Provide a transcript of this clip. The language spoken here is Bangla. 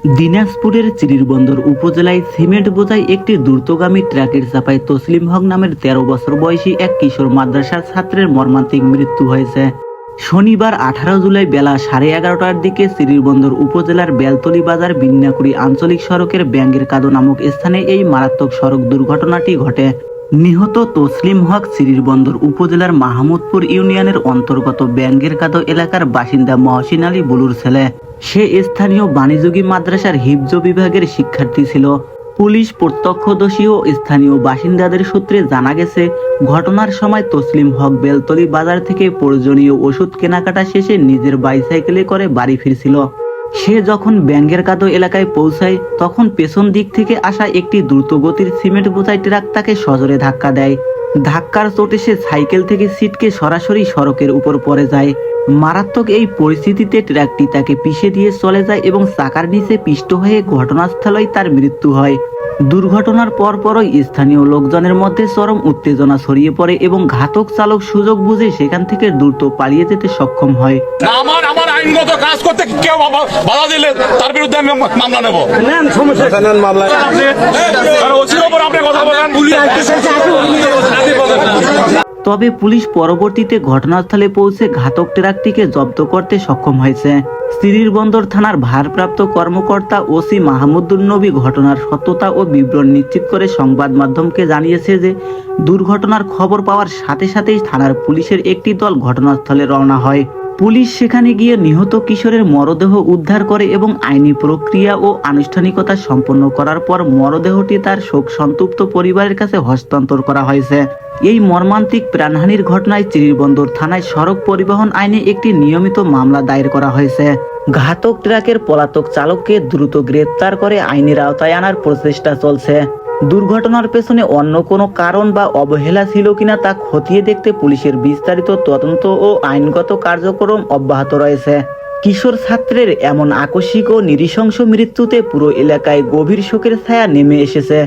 দিনাজপুরের চিরিরবন্দর উপজেলায় সিমেন্ট বোঝাই একটি দ্রুতগামী ট্রাকের চাপায় তসলিম হক নামের ১৩ বছর বয়সী এক কিশোর মাদ্রাসার ছাত্রের মর্মান্তিক মৃত্যু হয়েছে। শনিবার ১৮ জুলাই বেলা 11:30টার দিকে চিরিরবন্দর উপজেলার বেলতলী বাজার বিন্যাকুড়ি আঞ্চলিক সড়কের ব্যাঙ্গের কাদো নামক স্থানে এই মারাত্মক সড়ক দুর্ঘটনাটি ঘটে। নিহত তসলিম হক চিরিরবন্দর উপজেলার মাহমুদপুর ইউনিয়নের অন্তর্গত ব্যাঙ্গের কাদো এলাকার বাসিন্দা মহসিন আলী বুলুর ছেলে। সে স্থানীয় বাণিজ্যিক মাদ্রাসার হিফজ বিভাগের শিক্ষার্থী ছিল। পুলিশ, প্রত্যক্ষদর্শী ও স্থানীয় বাসিন্দাদের সূত্রে জানা গেছে, ঘটনার সময় তসলিম হক বেলতলী বাজার থেকে প্রয়োজনীয় ওষুধ কেনাকাটা শেষে নিজের বাইসাইকেলে করে বাড়ি ফিরছিল। সে যখন ব্যাঙ্গের কাদো এলাকায় পৌঁছায় তখন পেছন দিক থেকে আসা একটি দ্রুতগতির সিমেন্ট বোঝাই ট্রাক তাকে সজোরে ধাক্কা দেয়। ধাক্কার চোটে সে সাইকেল থেকে ছিটকে সরাসরি সড়কের উপর পড়ে যায়। মারাত্মক এই পরিস্থিতিতে ট্রাকটি তাকে পিষে দিয়ে চলে যায় এবং চাকার নিচে পিষ্ট হয়ে ঘটনাস্থলেই তার মৃত্যু হয়। দুর্ঘটনার পরপরই স্থানীয় লোকজনের মধ্যে চরম উত্তেজনা ছড়িয়ে পড়ে এবং ঘাতক চালক সুযোগ বুঝে সেখান থেকে দ্রুত পালিয়ে যেতে সক্ষম হয়। আমার আইনগত কাজ করতে কেউ বাধা দিলে তার বিরুদ্ধে আমি মামলা নেব। তবে পুলিশ পরবর্তীতে ঘটনাস্থলে পৌঁছে ঘাতক ট্রাকটিকে জব্দ করতে সক্ষম হয়েছে। চিরিরবন্দর থানার ভারপ্রাপ্ত কর্মকর্তা ওসি মাহমুদুন নবী ঘটনার সত্যতা ও বিবরণ নিশ্চিত করে সংবাদ মাধ্যমকে জানিয়েছে যে দুর্ঘটনার খবর পাওয়ার সাথে সাথেই থানার পুলিশের একটি দল ঘটনাস্থলে রওনা হয়। পুলিশ সেখানে গিয়ে নিহত কিশোরের মরদেহ উদ্ধার করে এবং আইনি প্রক্রিয়া ও আনুষ্ঠানিকতা সম্পন্ন করার পর মরদেহটি তার শোক সন্তপ্ত পরিবারের কাছে হস্তান্তর করা হয়েছে। এই মর্মান্তিক প্রাণহানির ঘটনায় চিরিরবন্দর থানায় সড়ক পরিবহন আইনে একটি নিয়মিত মামলা দায়ের করা হয়েছে। ঘাতক ট্রাকের পলাতক চালককে দ্রুত গ্রেপ্তার করে আইনের আওতায় আনার প্রচেষ্টা চলছে। দুর্ঘটনার পেছনে অন্য কোনো কারণ বা অবহেলা ছিল কিনা তা খতিয়ে দেখতে পুলিশের বিস্তারিত তদন্ত ও আইনগত কার্যক্রম অব্যাহত রয়েছে। কিশোর ছাত্রের এমন আকস্মিক ও নৃশংস মৃত্যুতে পুরো এলাকায় গভীর শোকের ছায়া নেমে এসেছে।